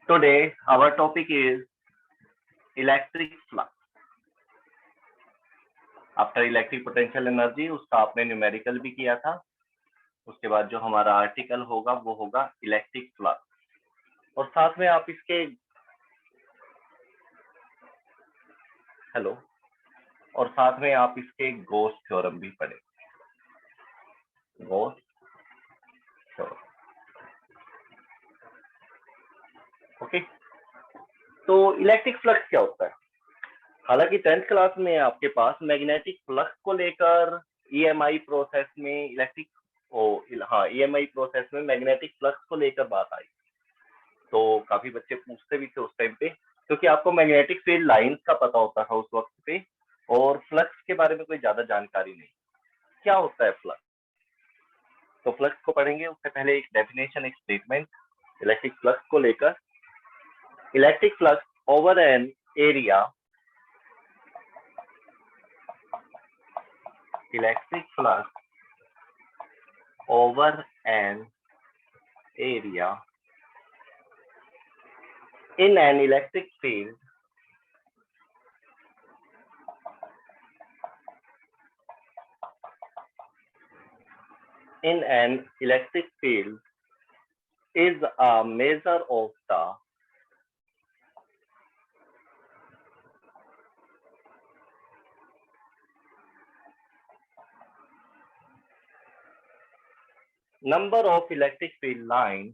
Today, our topic is electric flux. After electric potential energy उसका आपने numerical भी किया था। उसके बाद जो हमारा आर्टिकल होगा वो होगा इलेक्ट्रिक फ्लक्स और साथ में आप इसके और साथ में आप इसके गॉस थ्योरम भी पढ़े। Gauss theorem, okay. तो इलेक्ट्रिक फ्लक्स क्या होता है? हालांकि 10th क्लास में आपके पास मैग्नेटिक फ्लक्स को लेकर ईएमआई प्रोसेस में ईएमआई प्रोसेस में मैग्नेटिक फ्लक्स को लेकर बात आई, तो काफी बच्चे पूछते भी थे उस टाइम पे, क्योंकि आपको मैग्नेटिक फील्ड लाइंस का पता होता था उस वक्त पे और फ्लक्स के बारे में कोई ज्यादा जानकारी नहीं। क्या होता है फ्लक्स? तो फ्लक्स को पढ़ेंगे उससे पहले एक डेफिनेशन, एक स्टेटमेंट इलेक्ट्रिक फ्लक्स को लेकर। Electric flux over an area, electric flux over an area in an electric field is a measure of the number of electric field lines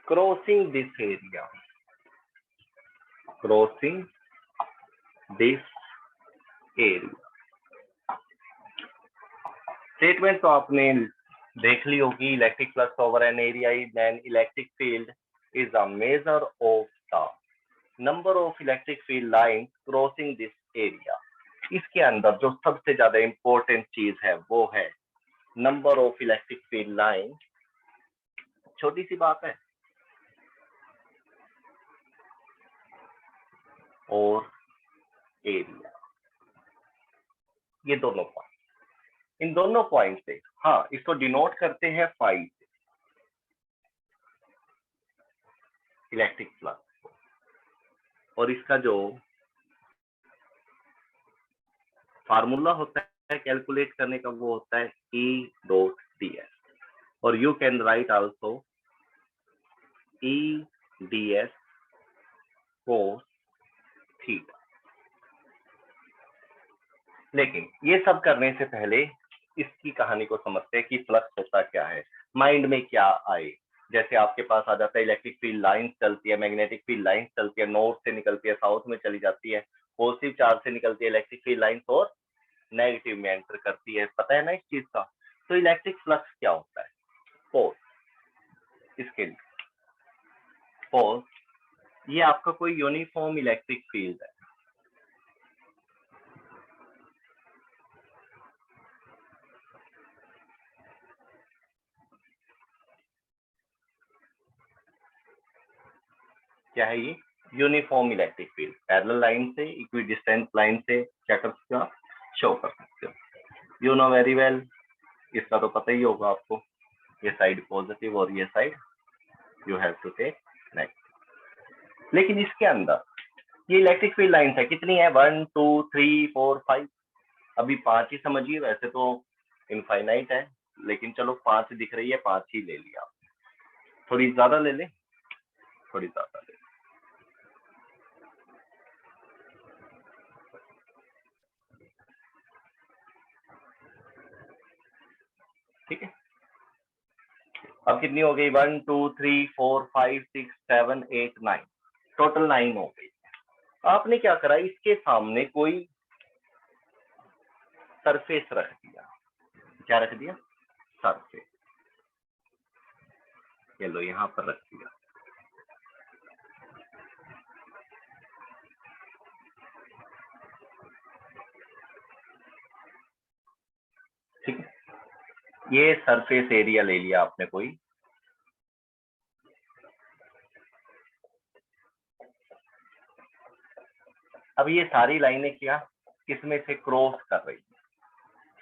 crossing this area, statement तो आपने देख ली होगी। Electric flux over an area in an electric field is a measure of the number of electric field line crossing this area. इसके अंदर जो सबसे ज्यादा important चीज है वो है number of electric field line. छोटी सी बात है, और एरिया, ये दोनों पॉइंट, इन दोनों पॉइंट से, हाँ, इसको डिनोट करते हैं फाई से, इलेक्ट्रिक फ्लक्स। और इसका जो फार्मूला होता है कैलकुलेट करने का वो होता है E डॉट ds, और you can right also E ds cos theta. लेकिन ये सब करने से पहले इसकी कहानी को समझते हैं कि फ्लक्स होता क्या है। माइंड में क्या आए, जैसे आपके पास आ जाता है इलेक्ट्रिक फील्ड लाइन चलती है, मैग्नेटिक फील्ड लाइन चलती है, नॉर्थ से निकलती है साउथ में चली जाती है, पॉजिटिव चार्ज से निकलती है इलेक्ट्रिक फील्ड लाइन और नेगेटिव में एंटर करती है। पता है ना इस चीज का? तो इलेक्ट्रिक फ्लक्स क्या होता है? इसके लिए ये आपका कोई यूनिफॉर्म इलेक्ट्रिक फील्ड है। क्या है ये? Uniform electric field. Parallel line से, इक्वी डिस्टेंस लाइन से क्या कर सकते हो आप? शो कर सकते हो। यू नो वेरी वेल, इसका तो पता ही होगा आपको, ये साइड पॉजिटिव और ये side you have to take negative. लेकिन इसके अंदर ये इलेक्ट्रिक फील्ड लाइंस है, कितनी है? 1 2 3 4 5। अभी 5 ही समझिए, वैसे तो इनफाइनाइट है, लेकिन चलो 5 दिख रही है, 5 ही ले लिया। थोड़ी ज्यादा ले ले, थोड़ी ज्यादा ले। ठीक है, अब कितनी हो गई? 1 2 3 4 5 6 7 8 9, टोटल 9 हो गई। आपने क्या करा, इसके सामने कोई सरफेस रख दिया। क्या रख दिया? सरफेस। ये लो यहां पर रख दिया। ठीक है, ये सरफेस एरिया ले लिया आपने कोई। अब ये सारी लाइनें क्या इसमें से क्रॉस कर रही है,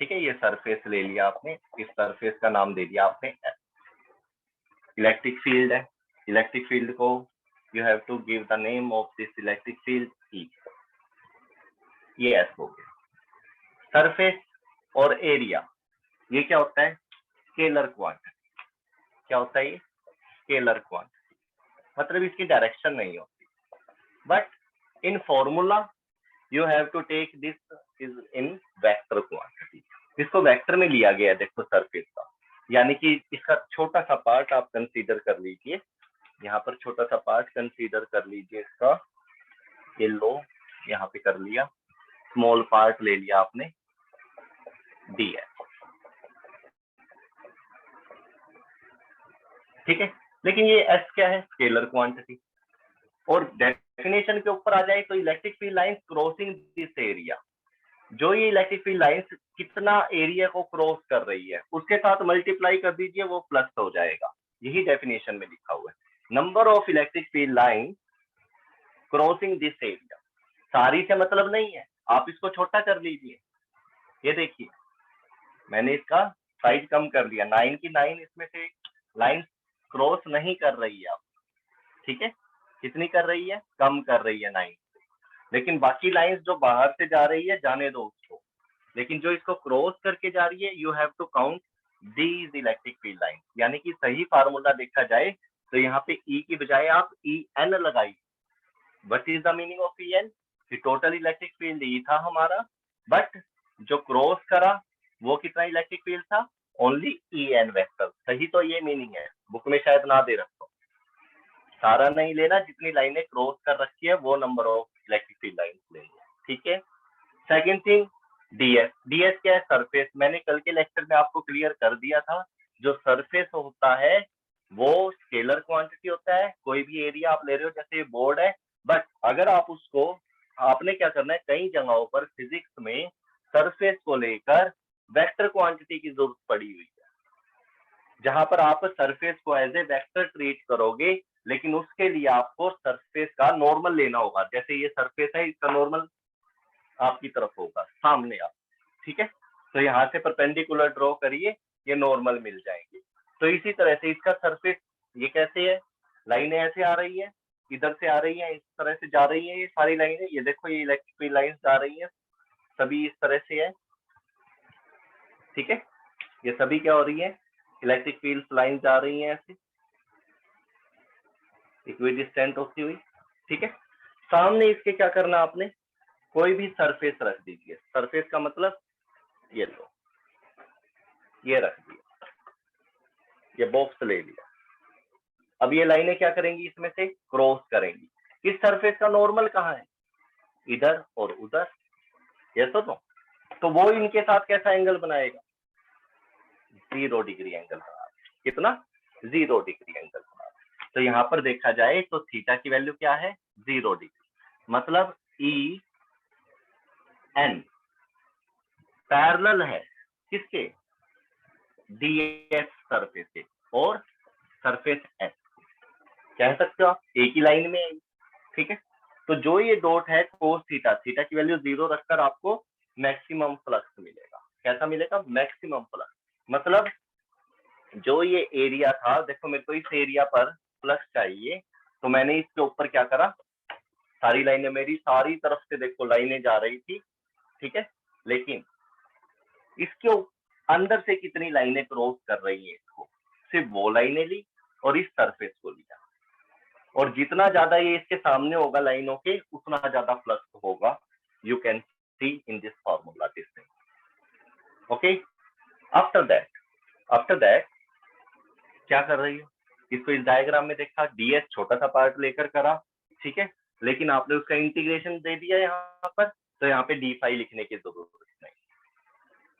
ठीक है। ये सरफेस ले लिया आपने, इस सरफेस का नाम दे दिया आपने एस। इलेक्ट्रिक फील्ड है, इलेक्ट्रिक फील्ड को you have to give the name of this electric field E, ये एस हो गया। सरफेस और एरिया ये क्या होता है, स्केलर क्वांटिटी। क्या होता है ये, स्केलर क्वांटिटी, मतलब इसकी डायरेक्शन नहीं होती, but in formula you have to take this is in vector quantity. इसको वेक्टर में लिया गया है, देखो सरफेस का, यानी कि इसका छोटा सा पार्ट आप कंसीडर कर लीजिए, यहाँ पर छोटा सा पार्ट कंसीडर कर लीजिए इसका, ये लो यहाँ पे कर लिया, स्मॉल पार्ट ले लिया आपने ds, ठीक है। लेकिन ये s क्या है, स्केलर क्वांटिटी। और डेफिनेशन के ऊपर आ जाए तो electric field lines crossing this area, जो ये इलेक्ट्रिक फील्ड लाइंस कितना एरिया को क्रॉस कर रही है उसके साथ मल्टीप्लाई कर दीजिए, वो प्लस हो जाएगा। यही डेफिनेशन में लिखा हुआ है, number of electric field line crossing this area. सारी से मतलब नहीं है, आप इसको छोटा कर लीजिए। ये देखिए मैंने इसका साइज कम कर दिया, 9 की 9 इसमें से लाइन क्रॉस नहीं कर रही है आप, ठीक है। कितनी कर रही है, कम कर रही है 9, लेकिन बाकी लाइंस जो बाहर से जा रही है जाने दो उसको, लेकिन जो इसको क्रॉस करके जा रही है you have to count these electric field line. यानी कि सही फार्मूला देखा जाए तो यहाँ पे ई की बजाय आप ई एन लगाइए। What is the meaning of E N, कि टोटल इलेक्ट्रिक फील्ड ई था हमारा, बट जो क्रॉस करा वो कितना इलेक्ट्रिक फील्ड था, ओनली ई एन वेक्टर। सही तो ये मीनिंग है, बुक में शायद ना दे रखो, सारा नहीं लेना, जितनी लाइनें क्रॉस कर रखी है वो number of electric field line लेंगे, ठीक है। सेकेंड थिंग डीएस, डीएस क्या है, सरफेस। मैंने कल के लेक्चर में आपको क्लियर कर दिया था, जो सरफेस होता है वो स्केलर क्वांटिटी होता है। कोई भी एरिया आप ले रहे हो, जैसे बोर्ड है, बट अगर आप उसको, आपने क्या करना है, कई जगहों पर फिजिक्स में सरफेस को लेकर वेक्टर क्वांटिटी की जरूरत पड़ी हुई है, जहां पर आप सरफेस को एज ए वेक्टर ट्रीट करोगे, लेकिन उसके लिए आपको सरफेस का नॉर्मल लेना होगा। जैसे ये सरफेस है, इसका नॉर्मल आपकी तरफ होगा, सामने आप, ठीक है। तो यहाँ से परपेंडिकुलर ड्रॉ करिए, ये नॉर्मल मिल जाएंगे। तो इसी तरह से इसका सरफेस ये कैसे है, लाइनें ऐसे आ रही है, इधर से आ रही है, इस तरह से जा रही है, ये सारी लाइनें, ये देखो ये इलेक्ट्रिक फील्ड लाइंस जा रही है, सभी इस तरह से है, ठीक है। ये सभी क्या हो रही है, इलेक्ट्रिक फील्ड लाइन जा रही है ऐसे इक्विडिस्टेंट होती हुई, ठीक है। सामने इसके क्या करना आपने, कोई भी सरफेस रख दीजिए। सरफेस का मतलब ये लो, ये रख दिया, ये बॉक्स ले लिया। अब ये लाइनें क्या करेंगी, इसमें से क्रॉस करेंगी। इस सरफेस का नॉर्मल कहाँ है, इधर और उधर, ये तो वो इनके साथ कैसा एंगल बनाएगा, 0 डिग्री एंगल बना, कितना, 0 डिग्री एंगल बना। तो यहाँ पर देखा जाए तो थीटा की वैल्यू क्या है, 0 डिग्री, मतलब ई एन पैरेलल है किसके, डीएस सरफेस के और सरफेस एस, कह सकते हो आप एक ही लाइन में, ठीक है। तो जो ये डॉट है कोस थीटा, थीटा की वैल्यू 0 रखकर आपको मैक्सिमम फ्लक्स मिलेगा। कैसा मिलेगा, मैक्सिमम फ्लक्स। मतलब जो ये एरिया था, देखो मेरे को इस एरिया पर फ्लक्स चाहिए, तो मैंने इसके ऊपर क्या करा, सारी लाइनें मेरी सारी तरफ से देखो लाइनें जा रही थी, ठीक है, लेकिन इसके अंदर से कितनी लाइनें क्रॉस कर रही है इसको, सिर्फ वो लाइनें ली और इस सरफेस को लिया, और जितना ज्यादा ये इसके सामने होगा लाइनों के, उतना ज्यादा फ्लक्स होगा। You can see in this formula this thing, okay. After that क्या कर रही है, इसको इस डायग्राम में देखा, डीएस छोटा सा पार्ट लेकर करा, ठीक है, लेकिन आपने उसका इंटीग्रेशन दे दिया यहाँ पर, तो यहाँ पे डी फाई लिखने की जरूरत नहीं।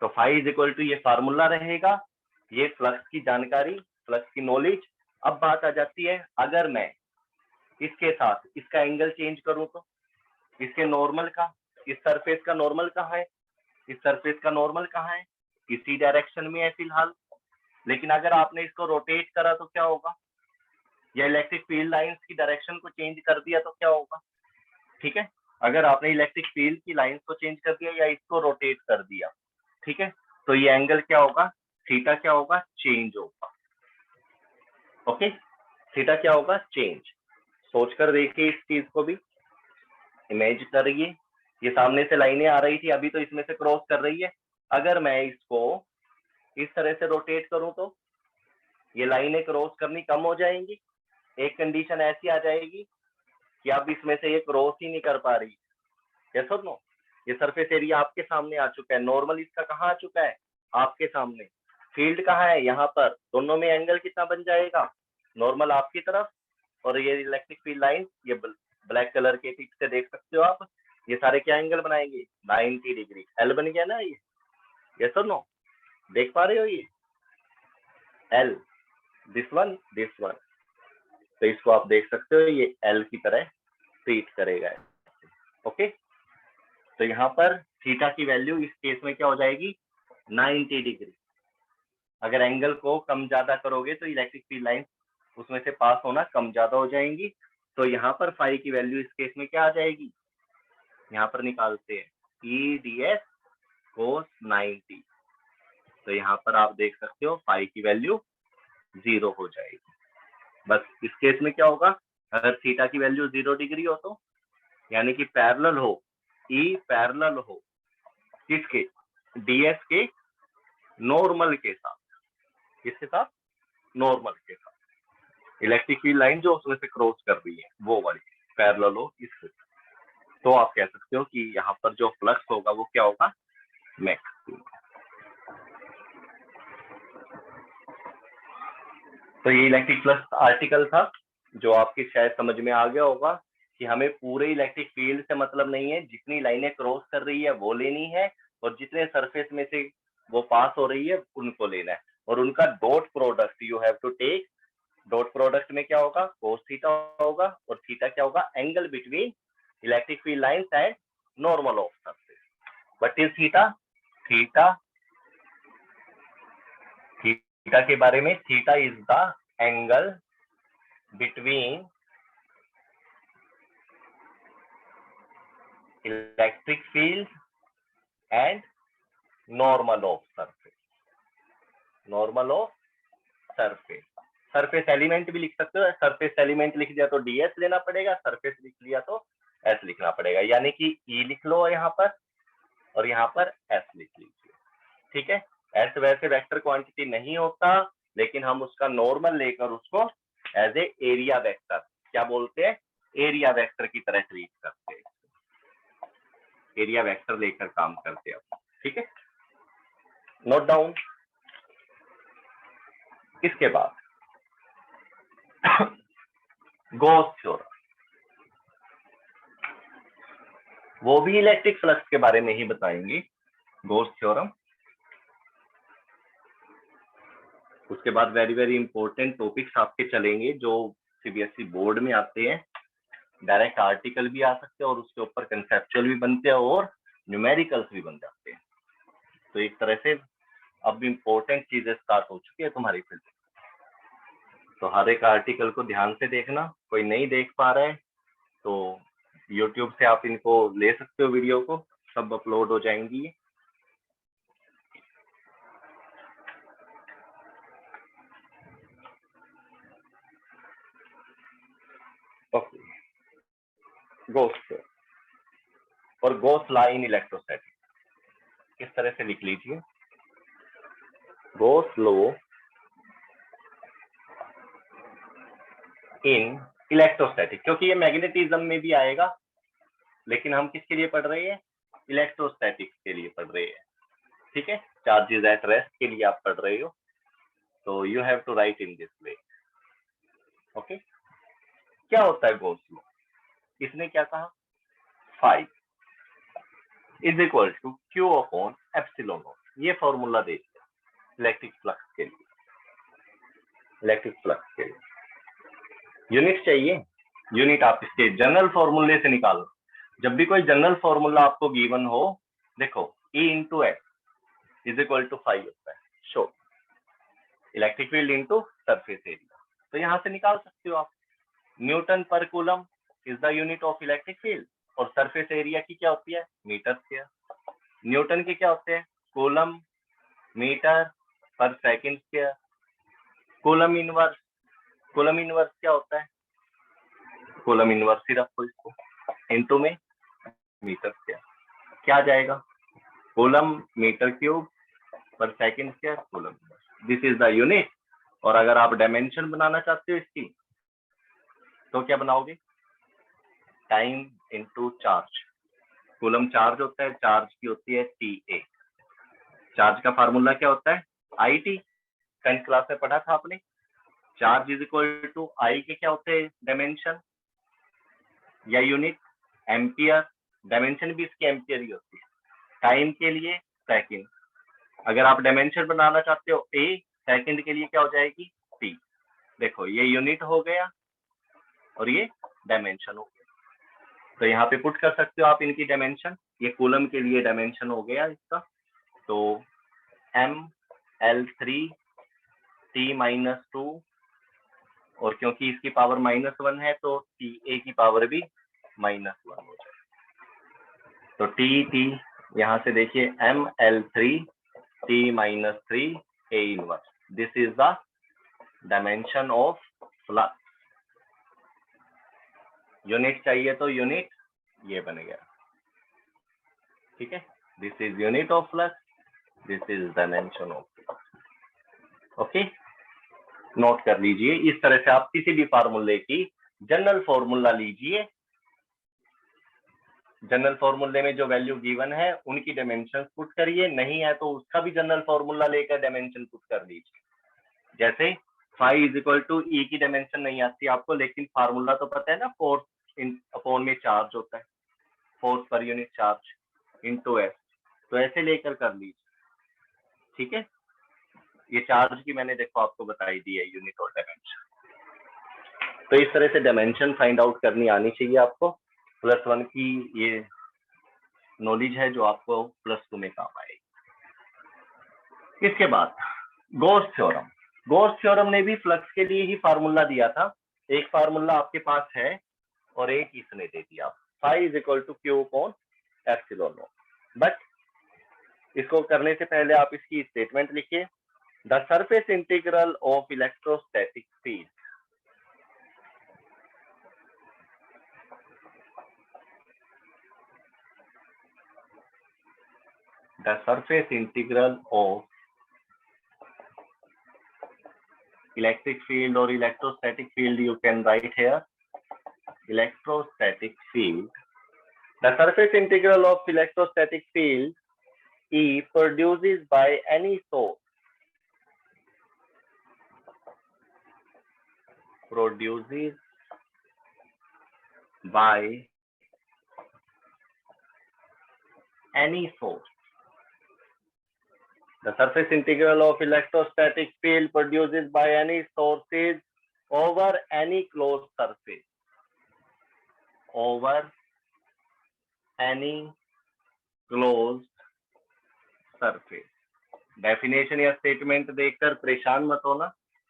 तो फाई इज इक्वल टू ये फार्मूला रहेगा, ये फ्लक्स की जानकारी, फ्लक्स की नॉलेज। अब बात आ जाती है, अगर मैं इसके साथ इसका एंगल चेंज करूं तो इसके नॉर्मल का, इस सरफेस का नॉर्मल कहाँ है, इस सरफेस का नॉर्मल कहाँ है, इसी डायरेक्शन में है फिलहाल, लेकिन अगर आपने इसको रोटेट करा तो क्या होगा, या इलेक्ट्रिक फील्ड लाइंस की डायरेक्शन को चेंज कर दिया तो क्या होगा, ठीक है। अगर आपने इलेक्ट्रिक फील्ड की लाइंस को चेंज कर दिया या इसको रोटेट कर दिया, ठीक है, तो ये एंगल क्या होगा, थीटा क्या होगा, चेंज होगा। ओके, थीटा क्या होगा, चेंज। सोच कर देखिए इस चीज को भी, इमेज करिए। ये सामने से लाइनें आ रही थी, अभी तो इसमें से क्रॉस कर रही है। अगर मैं इसको इस तरह से रोटेट करूं तो ये लाइनें क्रॉस करनी कम हो जाएंगी। एक कंडीशन ऐसी आ जाएगी कि अब इसमें से ये क्रॉस ही नहीं कर पा रही। यस और नो? ये सरफेस एरिया आपके सामने आ चुका है, नॉर्मल इसका कहाँ आ चुका है, आपके सामने। फील्ड कहाँ है, यहाँ पर। दोनों में एंगल कितना बन जाएगा, नॉर्मल आपकी तरफ और ये इलेक्ट्रिक फील्ड लाइन, ये ब्लैक कलर के टिप से देख सकते हो आप, ये सारे क्या एंगल बनाएंगे, 90 डिग्री। एल बन गया ना ये, यस और नो? देख पा रहे हो ये L, this one, this one. तो इसको आप देख सकते हो, ये एल की तरह ट्रीट करेगा। ओके, तो यहाँ पर थीटा की वैल्यू इस केस में क्या हो जाएगी, 90 डिग्री। अगर एंगल को कम ज्यादा करोगे तो इलेक्ट्रिक फील्ड लाइन उसमें से पास होना कम ज्यादा हो जाएंगी। तो यहाँ पर फाई की वैल्यू इस केस में क्या आ जाएगी, यहाँ पर निकालते हैं ई डी एस कोस 90। तो यहाँ पर आप देख सकते हो फाई की वैल्यू 0 हो जाएगी। बस इस केस में क्या होगा, अगर थीटा की वैल्यू 0 डिग्री हो तो यानी कि पैरेलल हो, ई पैरेलल हो किसके, डीएस के नॉर्मल के साथ, किसके साथ, नॉर्मल के साथ। इलेक्ट्रिक फील्ड लाइन जो उसमें से क्रॉस कर रही है वो वाली पैरेलल हो इससे, तो आप कह सकते हो कि यहाँ पर जो फ्लक्स होगा वो क्या होगा, मैक्सिमम। तो ये इलेक्ट्रिक फ्लक्स आर्टिकल था जो आपकी शायद समझ में आ गया होगा कि हमें पूरे इलेक्ट्रिक फील्ड से मतलब नहीं है, जितनी लाइनें क्रॉस कर रही है वो लेनी है और जितने सरफेस में से वो पास हो रही है उनको लेना है, और उनका dot product you have to take. Dot product में क्या होगा, कोस थीटा होगा, और थीटा क्या होगा, angle between electric field lines and normal of surface. What is theta, theta, theta के बारे में, theta is the angle between electric field and normal of surface, normal of surface. Surface element भी लिख सकते हो, surface element लिख दिया तो डीएस लेना पड़ेगा, सरफेस लिख लिया तो एस लिखना पड़ेगा, यानी कि ई लिख लो यहाँ पर और यहाँ पर एस लिख लीजिए। ठीक है, एस वैसे वेक्टर क्वांटिटी नहीं होता, लेकिन हम उसका नॉर्मल लेकर उसको एज ए एरिया वेक्टर, क्या बोलते हैं, एरिया वेक्टर की तरह ट्रीट करते हैं, एरिया वेक्टर लेकर काम करते हैं। ठीक है, नोट डाउन। इसके बाद गॉस थ्योरम, वो भी इलेक्ट्रिक फ्लक्स के बारे में ही बताएंगे, गॉस थ्योरम। उसके बाद वेरी वेरी इंपॉर्टेंट टॉपिक्स आपके चलेंगे जो सीबीएसई बोर्ड में आते हैं, डायरेक्ट आर्टिकल भी आ सकते हैं और उसके ऊपर कंसेप्चुअल भी बनते हैं और न्यूमेरिकल्स भी बन जाते हैं। तो एक तरह से अब इंपॉर्टेंट चीजें स्टार्ट हो चुकी है तुम्हारी फील्ड। तो हर एक आर्टिकल को ध्यान से देखना, कोई नहीं देख पा रहा है तो यूट्यूब से आप इनको ले सकते हो, वीडियो को सब अपलोड हो जाएंगी। ओके, गॉस और गॉस लॉ इन इलेक्ट्रोस्टैटिक्स किस तरह से लिख लीजिए, गॉस लॉ इन इलेक्ट्रोस्टैटिक, क्योंकि ये मैग्नेटिज्म में भी आएगा, लेकिन हम किसके लिए पढ़ रहे हैं, इलेक्ट्रोस्टैटिक्स के लिए पढ़ रहे हैं। ठीक है, चार्जेस एट रेस्ट के लिए आप पढ़ रहे हो, तो you have to write in this way. Okay, क्या होता है गॉस लॉ, इसने क्या कहा, phi is equal to Q upon epsilon naught, ये फॉर्मूला दे दिया इलेक्ट्रिक फ्लक्स के लिए, इलेक्ट्रिक फ्लक्स के लिए यूनिट चाहिए, यूनिट आप इसके जनरल फॉर्मूले से निकालो। जब भी कोई जनरल फॉर्मूला आपको गिवन हो, देखो E into X is equal to phi होता है, so electric field into surface area, तो यहां से निकाल सकते हो आप। Newton per Coulomb is the unit of electric field, और सरफेस एरिया की क्या होती है, मीटर स्क्वायर। न्यूटन के क्या होते हैं, कूलम, मीटर पर second square. Coulomb inverse, coulomb inverse क्या होता है, कूलम इनवर्स ही रखो इसको, इनटू में मीटर स्क्वायर, क्या जाएगा, कूलम मीटर क्यूब पर second square coulomb. This is the unit. और अगर आप डायमेंशन बनाना चाहते हो इसकी, तो क्या बनाओगे, time into charge. Coulomb charge होता है, चार्ज की होती है TA। चार्ज का फार्मूला क्या होता है, IT, 10th क्लास में पढ़ा था आपने। चार्ज इज इक्वल टू आई के क्या होते हैं, डायमेंशन या यूनिट, एम्पियर। डायमेंशन भी इसकी एम्पियर ही होती है। टाइम के लिए सेकंड। अगर आप डायमेंशन बनाना चाहते हो A, सेकंड के लिए क्या हो जाएगी T। देखो ये यूनिट हो गया और ये डायमेंशन हो गया। तो यहाँ पे पुट कर सकते हो आप इनकी डायमेंशन। ये कूलम के लिए डायमेंशन हो गया इसका, तो ML3 T-2, और क्योंकि इसकी पावर -1 है तो TA की पावर भी -1 हो जाए। तो TT यहाँ से देखिए ML3 T-3 A inverse, this is the dimension of flux. Unit चाहिए तो यूनिट ये बन गया, ठीक है। This is unit of flux, this is dimension of flux. Okay, note कर लीजिए। इस तरह से आप किसी भी फार्मूले की जनरल फॉर्मूला लीजिए, जनरल फॉर्मूले में जो वैल्यू गिवन है उनकी डायमेंशन पुट करिए, नहीं है तो उसका भी जनरल फॉर्मूला लेकर डायमेंशन पुट कर लीजिए। जैसे फाई इज इक्वल टू ई की डायमेंशन नहीं आती आपको, लेकिन फार्मूला तो पता है ना, फोर्स इन अपॉन में चार्ज होता है, force per unit charge into S. तो ऐसे लेकर कर लीजिए, ठीक है। ये चार्ज की मैंने देखो आपको बताई दी है यूनिट और डायमेंशन। तो इस तरह से डायमेंशन फाइंड आउट करनी आनी चाहिए आपको। +1 की ये नॉलेज है जो आपको +2 में काम आएगी। इसके बाद गॉस थ्योरम। गॉस थ्योरम ने भी फ्लक्स के लिए ही फार्मूला दिया था। एक फार्मूला आपके पास है और एक इसने दे दिया, phi is equal to Q upon epsilon naught. But इसको करने से पहले आप इसकी स्टेटमेंट लिखिए, the surface integral of electrostatic field. The surface integral of electric field or electrostatic field, you can write here electrostatic field. The surface integral of electrostatic field E produces by any source, produces by any source. The surface integral of electrostatic field produces by any sources over any closed surface, over any closed surface. Definition या statement देखकर परेशान मत होना,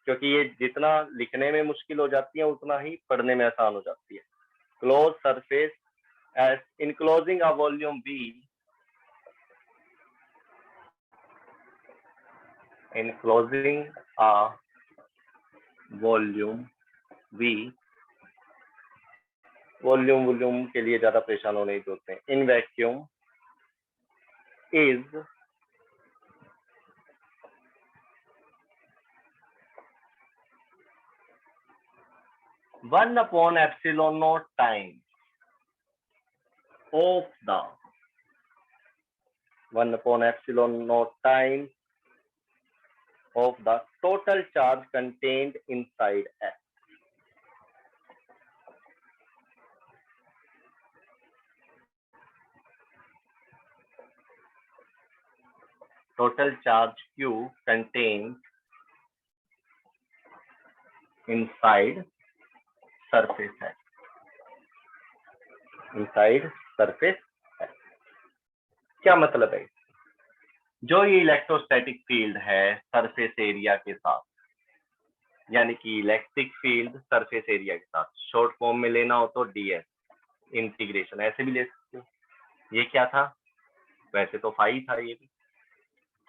क्योंकि ये जितना लिखने में मुश्किल हो जाती है उतना ही पढ़ने में आसान हो जाती है। Close surface as enclosing a volume V, enclosing a volume V, volume के लिए ज्यादा परेशान होने की जरूरत है। In vacuum is one upon epsilon naught time of the 1 upon epsilon naught times of the total charge contained inside S. Total charge Q contained inside surface है, inside surface है। क्या मतलब है, जो ये इलेक्ट्रोस्टैटिक फील्ड है surface area के साथ, यानी कि इलेक्ट्रिक फील्ड सरफेस एरिया के साथ, शॉर्ट फॉर्म में लेना हो तो DS, इंटीग्रेशन ऐसे भी ले सकते हो। ये क्या था, वैसे तो फाई था ये भी,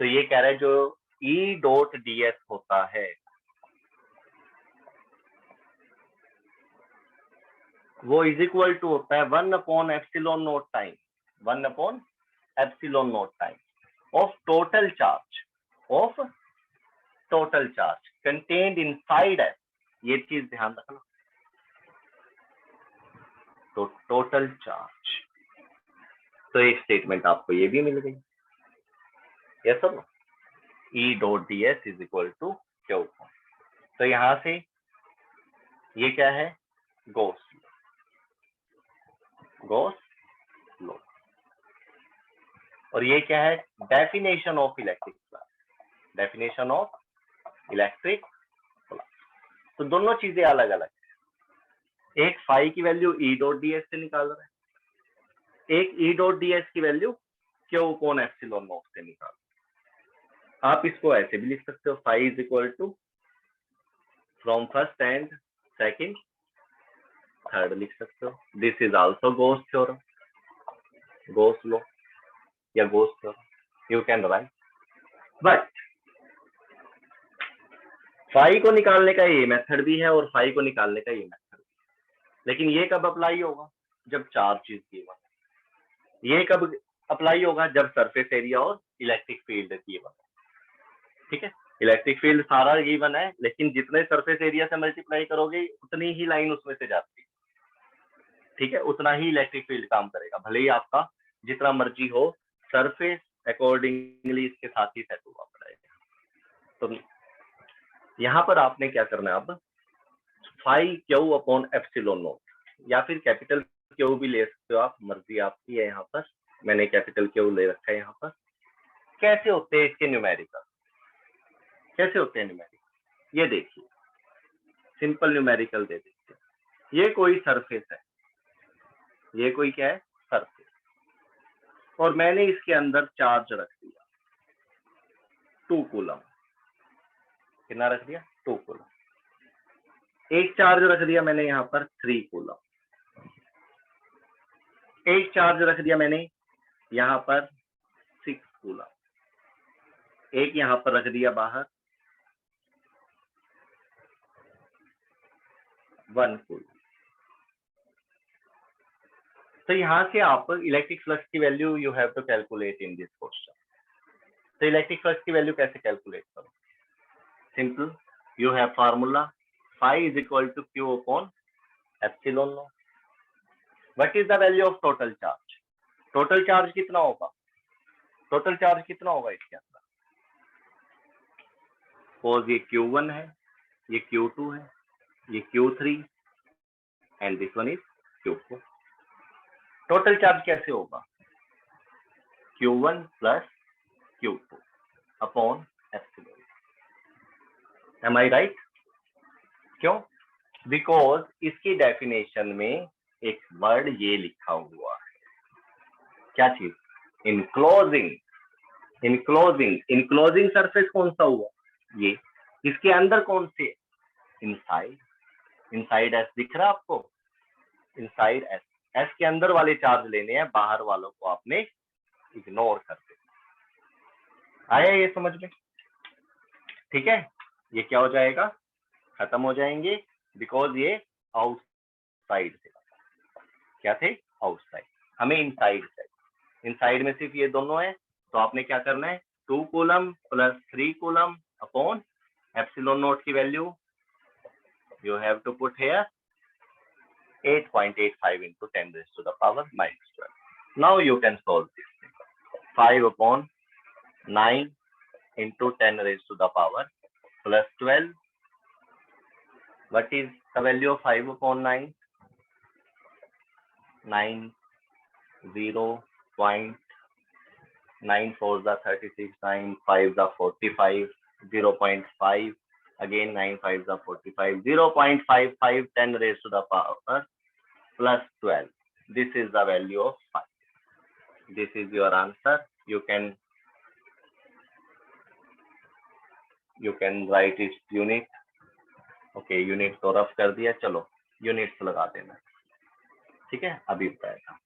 तो ये कह रहा है जो ई डॉट डी एस होता है वो इज इक्वल टू होता है 1/एप्सिलॉन नॉट टाइम 1/एप्सिलॉन naught time of total charge contained inside S. ये चीज ध्यान रखना, तो टोटल चार्ज, तो एक स्टेटमेंट आपको ये भी मिल गई, yes sir. E dot D S is equal to Q. तो यहां से ये क्या है, गॉस लॉ, और ये क्या है, डेफिनेशन ऑफ इलेक्ट्रिक फ्लक्स। तो दोनों चीजें अलग अलग, एक फाई की value E dot D S से निकाल रहा है, एक ई डॉट डी एस की value Q upon epsilon naught से निकाल। आप इसको ऐसे भी लिख सकते हो, phi is equal to from first and second third लिख सकते हो। This is also Gauss theorem, Gauss law या Gauss theorem, you can write. But phi को निकालने का ये मेथड भी है और फाई को निकालने का ये मेथड, लेकिन ये कब अप्लाई होगा, जब चार्ज इज गिवन। ये कब अप्लाई होगा, जब सरफेस एरिया और इलेक्ट्रिक फील्ड गिवन। ठीक है, इलेक्ट्रिक फील्ड सारा गिवन है, लेकिन जितने सरफेस एरिया से मल्टीप्लाई करोगे उतनी ही लाइन उसमें से जाती है। ठीक है, उतना ही इलेक्ट्रिक फील्ड काम करेगा, भले ही आपका जितना मर्जी हो, सरफेस अकॉर्डिंगली इसके साथ ही सेट हुआ पड़ेगा। तो यहाँ पर आपने क्या करना है, अब phi Q upon epsilon naught, या फिर कैपिटल क्यू भी ले सकते हो आप, मर्जी आपकी है। यहाँ पर मैंने कैपिटल क्यू ले रखा है। यहाँ पर कैसे होते हैं इसके न्यूमेरिकल, कैसे होते हैं न्यूमेरिकल, ये देखिए, सिंपल न्यूमेरिकल दे देते हैं। ये कोई सरफेस है, ये कोई क्या है, सरफेस, और मैंने इसके अंदर चार्ज रख दिया 2 कूलम। कितना रख दिया, 2 कूलम। एक चार्ज रख दिया मैंने यहाँ पर 3 कूलम। एक चार्ज रख दिया मैंने यहाँ पर 6 कूलम। एक यहाँ पर रख दिया बाहर 1 कूलम। तो यहाँ से आप इलेक्ट्रिक फ्लक्स की value you have to calculate in this question. तो इलेक्ट्रिक फ्लक्स की वैल्यू कैसे कैलकुलेट करो, simple, you have formula phi is equal to Q upon epsilon naught. What is the value of total charge, total charge कितना होगा, total charge कितना होगा इसके अंदर, सपोज ये Q1 है, ये Q2 है, ये Q3 and this one is Q4। Total charge कैसे होगा, Q1 plus Q2 upon epsilon. Am I right? क्यों, बिकॉज इसकी डेफिनेशन में एक वर्ड ये लिखा हुआ है, क्या चीज, इनक्लोजिंग। इनक्लोजिंग सरफेस कौन सा हुआ, ये, इसके अंदर कौन से, इनसाइड एस दिख रहा है आपको, इनसाइड एस। एस के अंदर वाले चार्ज लेने हैं, बाहर वालों को आपने इग्नोर कर देना। आया ये समझ में? ठीक है, ये क्या हो जाएगा, खत्म हो जाएंगे, बिकॉज ये आउटसाइड थे। क्या थे, आउटसाइड, हमें इनसाइड चाहिए। इनसाइड में सिर्फ ये दोनों है, तो आपने क्या करना है, 2 coulomb plus 3 coulomb upon epsilon not की value you have to put here 8.85 into 10 raised to the power minus 12. Now you can solve this. 5 upon 9 into 10 raised to the power plus 12. What is the value of 5 upon 9? 9, 0.9 4 the 36, 9 5 the 45, 0.5. Again 9 5 the 45, 0.55 10 raised to the power plus 12. This is the value of 5. This is your answer. You can write its unit. Okay, unit तो rough कर दिया, चलो units लगा देना। ठीक है, अभी बताया था।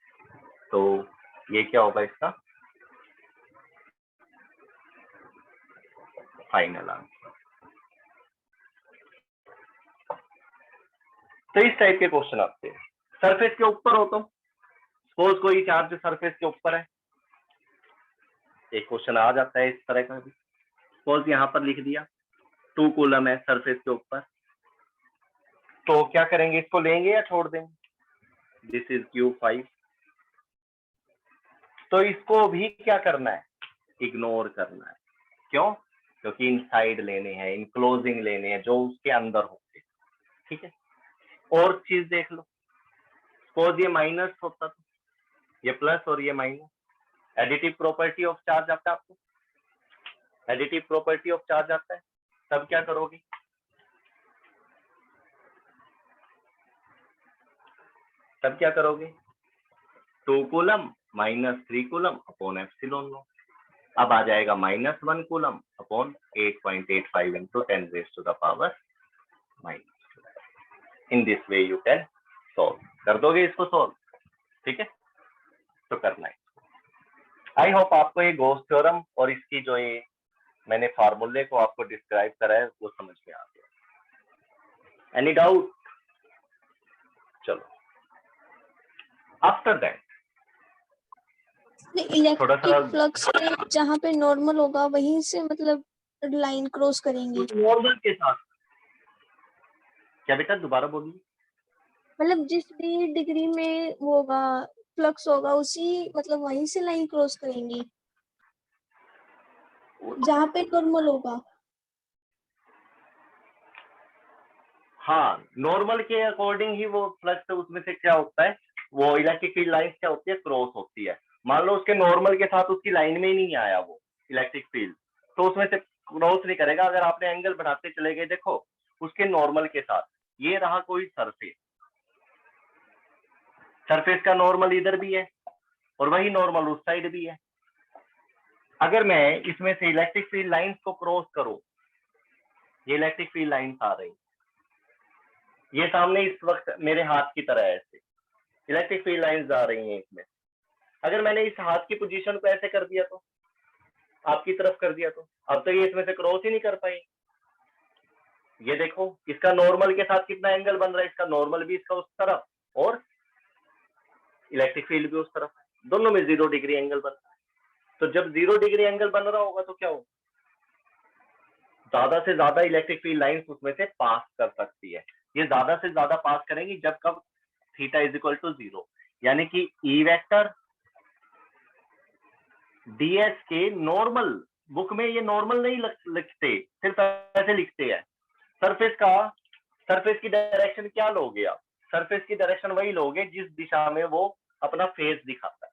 तो ये क्या होगा इसका फाइनल आंसर। तो इस टाइप के क्वेश्चन आते हैं। सरफेस के ऊपर हो तो सपोज कोई चार्ज सरफेस के ऊपर है, एक क्वेश्चन आ जाता है इस तरह का भी। सपोज यहाँ पर लिख दिया 2 कूलम है सरफेस के ऊपर, तो क्या करेंगे, इसको लेंगे या छोड़ देंगे? This is Q5। तो इसको भी क्या करना है, इग्नोर करना है। क्यों? क्योंकि इनसाइड लेने हैं, इनक्लोजिंग लेने हैं, जो उसके अंदर होते। ठीक है, और चीज देख लो, सपोज ये माइनस होता तो ये प्लस और ये minus, additive property of charge आता है आपको, एडिटिव प्रॉपर्टी ऑफ चार्ज आता है, तब क्या करोगे, तब क्या करोगे, 2 कूलम -3 कूलम अपॉन एप्सिलॉन लो। अब आ जाएगा -1 coulomb upon 8.85 into 10⁻⁻⁻। In this way you can solve. कर दोगे इसको सॉल्व? ठीक है, तो करना है। आई होप आपको ये गॉस थ्योरम और इसकी जो ये मैंने फार्मूले को आपको डिस्क्राइब करा है वो समझ में आ गया। Any doubt? चलो, आफ्टर दैट इलेक्ट्रिक फ्लक्स में जहाँ पे नॉर्मल होगा वहीं से मतलब लाइन क्रॉस करेंगे। नॉर्मल के साथ क्या बेटा, दोबारा बोलिए। मतलब जिस भी डिग्री में होगा फ्लक्स होगा उसी मतलब वहीं से लाइन क्रॉस करेंगे जहाँ पे नॉर्मल होगा। हाँ, नॉर्मल के अकॉर्डिंग ही वो फ्लक्स उसमें से क्या होता है, वो इलेक्ट्रिक फील्ड लाइन क्या होती है, क्रॉस होती है। मान लो उसके नॉर्मल के साथ उसकी लाइन में ही नहीं आया वो इलेक्ट्रिक फील्ड, तो उसमें से क्रॉस नहीं करेगा। अगर आपने एंगल बढ़ाते चले गए, देखो उसके नॉर्मल के साथ ये रहा कोई सरफेस, सरफेस का नॉर्मल इधर भी है और वही नॉर्मल उस साइड भी है। अगर मैं इसमें से इलेक्ट्रिक फील्ड लाइंस को क्रॉस करूं, ये इलेक्ट्रिक फील्ड लाइंस आ रही, ये सामने इस वक्त मेरे हाथ की तरह ऐसे इलेक्ट्रिक फील्ड लाइंस आ रही हैं इसमें। अगर मैंने इस हाथ की पोजीशन को ऐसे कर दिया, तो आपकी तरफ कर दिया, तो अब तो ये इसमें से क्रॉस ही नहीं कर पाई। ये देखो इसका नॉर्मल के साथ कितना एंगल बन रहा है, इसका नॉर्मल भी इसका उस तरफ और इलेक्ट्रिक फील्ड भी उस तरफ, दोनों में 0 डिग्री एंगल बन रहा है। तो जब 0 डिग्री एंगल बन रहा होगा तो क्या होगा, ज्यादा से ज्यादा इलेक्ट्रिक फील्ड लाइंस उसमें से पास कर सकती है। ये ज्यादा से ज्यादा पास करेंगी जब कब थीटा इज इक्वल टू 0, यानी कि ई वेक्टर डीएस के नॉर्मल, बुक में ये नॉर्मल नहीं लिखते, सिर्फ ऐसे लिखते हैं। सरफेस का, सरफेस की डायरेक्शन क्या लोगे आप, सरफेस की डायरेक्शन वही लोगे जिस दिशा में वो अपना फेस दिखाता है।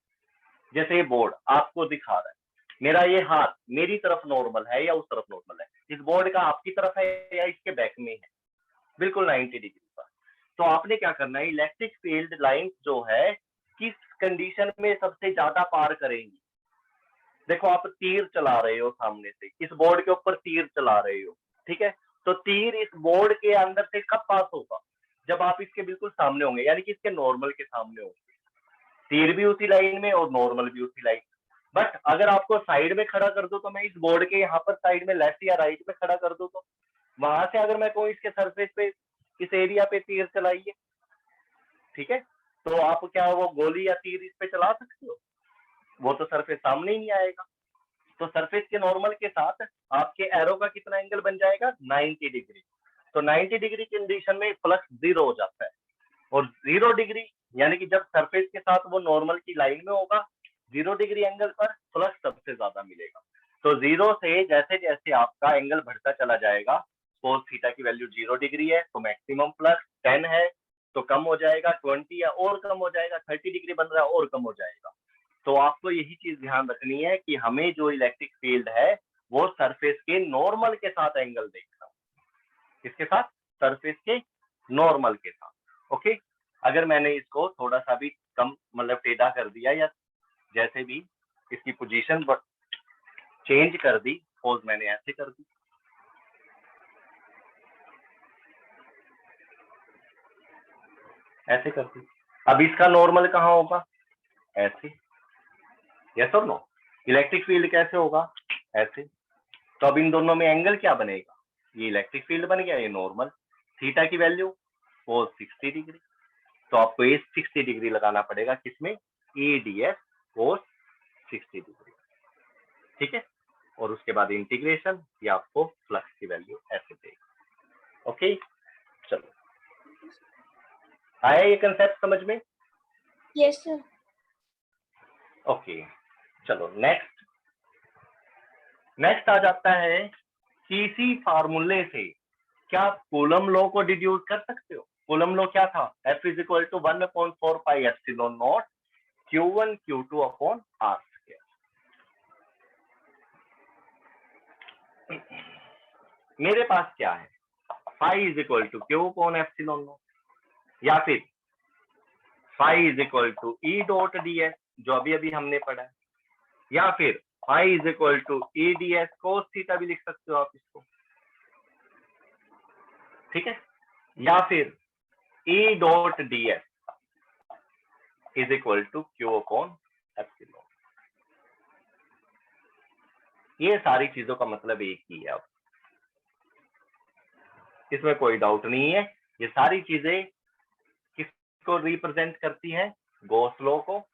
जैसे ये बोर्ड आपको दिखा रहा है, मेरा ये हाथ मेरी तरफ नॉर्मल है या उस तरफ नॉर्मल है, इस बोर्ड का आपकी तरफ है या इसके बैक में है, बिल्कुल 90 डिग्री पर। तो आपने क्या करना है, इलेक्ट्रिक फील्ड लाइन जो है किस कंडीशन में सबसे ज्यादा पार करेंगी। देखो आप तीर चला रहे हो सामने से, इस बोर्ड के ऊपर तीर चला रहे हो, ठीक है, तो तीर इस बोर्ड के अंदर से कब पास होगा, जब आप इसके बिल्कुल सामने होंगे, यानी कि इसके नॉर्मल के सामने होंगे। तीर भी उसी लाइन में और नॉर्मल भी उसी लाइन। बट अगर आपको साइड में खड़ा कर दो, तो मैं इस बोर्ड के यहाँ पर साइड में लेफ्ट या राइट में खड़ा कर दो, तो वहां से अगर मैं कोई इसके सरफेस पे इस एरिया पे तीर चलाइए, ठीक है, तो आप क्या वो गोली या तीर इस पे चला सकते हो, वो तो सरफेस सामने ही नहीं आएगा। तो सरफेस के नॉर्मल के साथ आपके एरो का कितना एंगल बन जाएगा, 90 डिग्री। तो 90 डिग्री कंडीशन में फ्लक्स 0 हो जाता है, और 0 डिग्री यानी कि जब सरफेस के साथ वो नॉर्मल की लाइन में होगा 0 डिग्री एंगल पर फ्लक्स सबसे ज्यादा मिलेगा। तो 0 से जैसे जैसे आपका एंगल बढ़ता चला जाएगा, कोस थीटा की वैल्यू 0 डिग्री है तो मैक्सिमम फ्लक्स 10 है, तो कम हो जाएगा 20 या और कम हो जाएगा, 30 डिग्री बन रहा है और कम हो जाएगा। तो आपको यही चीज ध्यान रखनी है कि हमें जो इलेक्ट्रिक फील्ड है वो सरफेस के नॉर्मल के साथ एंगल देखना, किसके साथ, सरफेस के नॉर्मल के साथ। ओके, अगर मैंने इसको थोड़ा सा भी कम मतलब टेढ़ा कर दिया या जैसे भी इसकी पोजीशन चेंज कर दी, सपोज मैंने ऐसे कर दी, ऐसे कर दी, अब इसका नॉर्मल कहाँ होगा, ऐसे, यस और नो। इलेक्ट्रिक फील्ड कैसे होगा, ऐसे। तो अब इन दोनों में एंगल क्या बनेगा, ये इलेक्ट्रिक फील्ड बन गया, ये नॉर्मल। थीटा की वैल्यू cos 60 डिग्री, तो आपको ये 60 डिग्री लगाना पड़ेगा किसमें, EDS cos 60 डिग्री, ठीक है। और उसके बाद इंटीग्रेशन, ये आपको फ्लक्स की वैल्यू ऐसे देगा। ओके, चलो, आया ये कंसेप्ट समझ में? Yes sir. ओके, चलो नेक्स्ट आ जाता है कि इसी फार्मूले से क्या आप कूलम लॉ को डिड्यूस कर सकते हो। कूलम लॉ क्या था, F = 1/4 pi epsilon naught Q1 Q2 upon R square. मेरे पास क्या है, phi = Q upon epsilon naught, या फिर फाई = E डॉट ds जो अभी अभी हमने पढ़ा है, या फिर फाई = EDS cos थीटा भी लिख सकते हो आप इसको, ठीक है। या फिर E dot ds = Q upon epsilon. ये सारी चीजों का मतलब एक ही है, अब इसमें कोई डाउट नहीं है। ये सारी चीजें किसको रिप्रेजेंट करती हैं, गॉस लॉ को,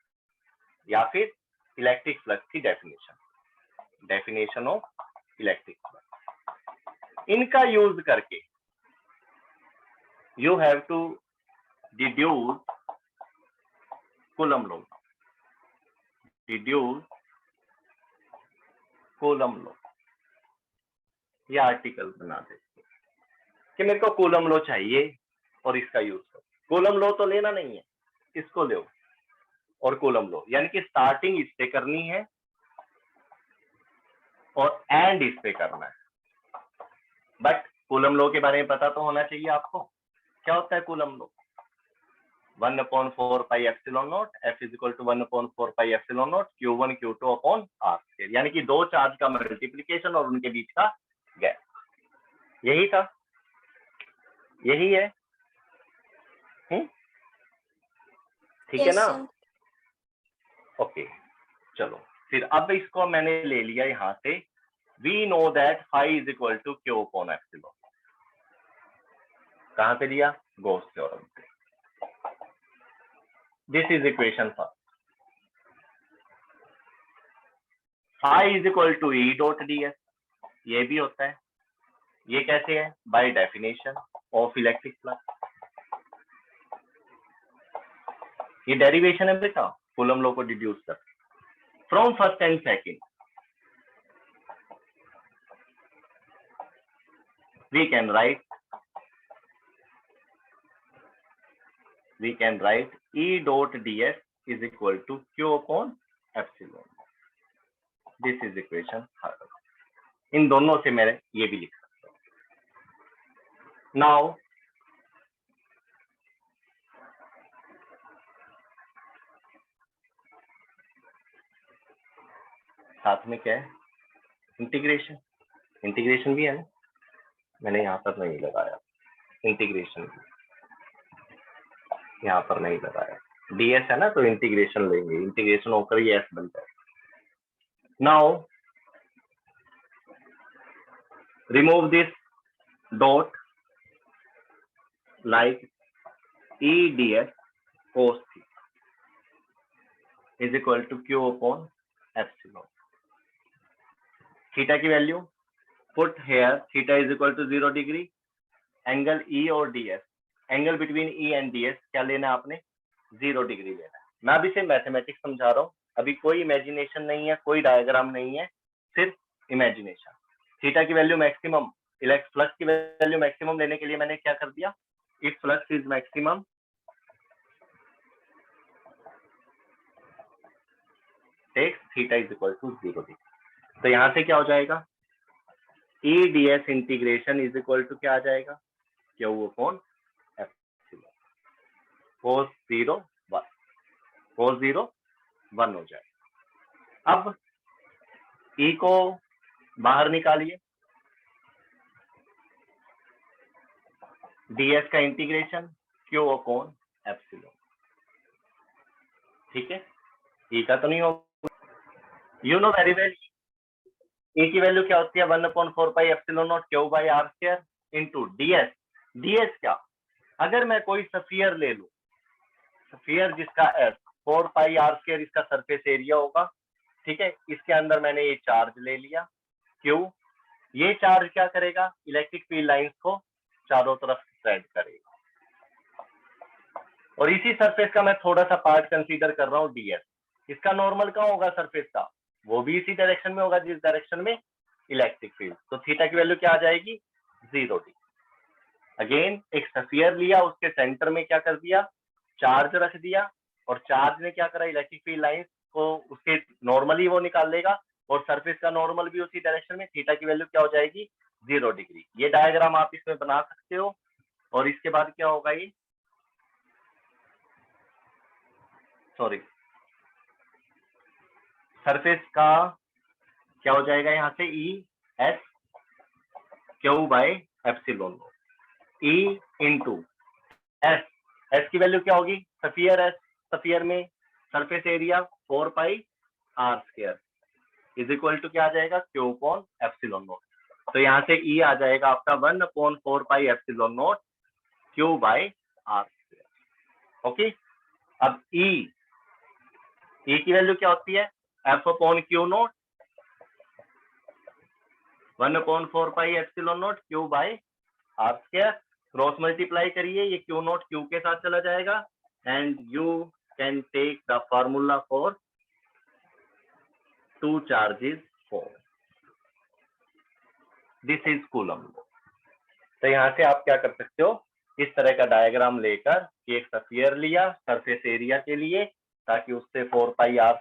या फिर इलेक्ट्रिक फ्लक्स की डेफिनेशन ऑफ इलेक्ट्रिक फ्लक्स। इनका यूज करके you have to deduce Coulomb law, ये आर्टिकल बना देते कि मेरे को कूलम लॉ चाहिए और इसका यूज करो। कूलम लॉ तो लेना नहीं है, इसको लो, और कूलम लॉ यानी कि स्टार्टिंग इससे करनी है और एंड इस पे करना है। बट कूलम लॉ के बारे में पता तो होना चाहिए आपको। क्या होता है coulomb law, 1/4 pi epsilon not F = 1/4 pi epsilon naught Q1 Q2 upon R square, यानी कि दो चार्ज का मल्टीप्लीकेशन और उनके बीच का गैप। यही था, यही है, ठीक है यस ना। सर। ओके, चलो फिर अब इसको मैंने ले लिया यहां से, we know that phi = Q upon epsilon. कहां पे लिया, गॉस थ्योरम से। This is equation first. Phi = E dot ds, ये भी होता है। ये कैसे है, by definition of electric flux. ये डेरिवेशन है बेटा, कूलम लॉ को डिड्यूस कर from first and second. we can write E dot ds is equal to Q upon epsilon. This is equation third. इन दोनों से मैं ये भी लिख सकता हूँ। Now साथ में क्या है, इंटीग्रेशन भी है ना, मैंने यहाँ पर नहीं लगाया इंटीग्रेशन, यहाँ पर नहीं लगाया, ds है ना, तो इंटीग्रेशन लेंगे, इंटीग्रेशन होकर ये s बन जाए। Now remove this dot like E ds cos theta is equal to Q upon epsilon. Theta की value put here, theta is equal to 0 degree, angle E और ds, angle between E and ds क्या लेना है आपने, 0 degree लेना है। मैं अभी से मैथमेटिक्स समझा रहा हूँ, अभी कोई इमेजिनेशन नहीं है, कोई डायग्राम नहीं है, सिर्फ इमेजिनेशन। थीटा की वैल्यू मैक्सिमम, फ्लक्स की वैल्यू मैक्सिमम लेने के लिए मैंने क्या कर दिया, if flux is maximum take theta is equal to 0 degree. तो यहां से क्या हो जाएगा, E ds integration is equal to क्या आ जाएगा, Q अपॉन एप्सिलॉन, cos 0 1 हो जाएगा। अब E को बाहर निकालिए, ds का इंटीग्रेशन Q अपॉन एप्सिलॉन, ठीक है, ई का तो नहीं होगा, you know very well A की वैल्यू क्या होती है 1/4 pi epsilon naught Q by R square into DS. DS क्या, अगर मैं कोई स्फीयर ले लूं, स्फीयर जिसका एस 4 पाई आर स्क्वायर इसका सरफेस एरिया होगा, ठीक है, इसके अंदर मैंने ये चार्ज ले लिया क्यू, ये चार्ज क्या करेगा, इलेक्ट्रिक फील्ड लाइंस को चारों तरफ स्प्रेड करेगा, और इसी सरफेस का मैं थोड़ा सा पार्ट कंसीडर कर रहा हूँ डीएस। इसका नॉर्मल कहाँ होगा सरफेस का, वो भी इसी डायरेक्शन में होगा जिस डायरेक्शन में इलेक्ट्रिक फील्ड, तो थीटा की वैल्यू क्या आ जाएगी 0 डिग्री। अगेन एक स्फीयर लिया, उसके सेंटर में क्या कर दिया, चार्ज रख दिया, और चार्ज ने क्या करा, इलेक्ट्रिक फील्ड लाइंस को उसके नॉर्मली वो निकाल लेगा, और सरफेस का नॉर्मल भी उसी डायरेक्शन में, थीटा की वैल्यू क्या हो जाएगी 0 डिग्री। ये डायग्राम आप इसमें बना सकते हो, और इसके बाद क्या होगा, ये सॉरी सरफेस का क्या हो जाएगा, यहाँ से E S Q by epsilon E into S, S की वैल्यू क्या होगी, स्फीयर एस, स्फीयर में surface area 4 pi R square is equal to क्या आ जाएगा, क्यू अपॉन एप्सिलॉन नॉट। तो यहाँ से ई आ जाएगा आपका 1/4 pi epsilon naught Q by R square. Okay, अब ई की वैल्यू क्या होती है, F upon Q naught 1/4 pi epsilon naught Q by R square, cross multiply करिए, ये क्यू नॉट क्यू के साथ चला जाएगा, and you can take the formula for two charges for this is Coulomb. तो यहाँ से आप क्या कर सकते हो, इस तरह का डायग्राम लेकर एक स्फीयर लिया सरफेस एरिया के लिए, ताकि उससे 4 पाई आर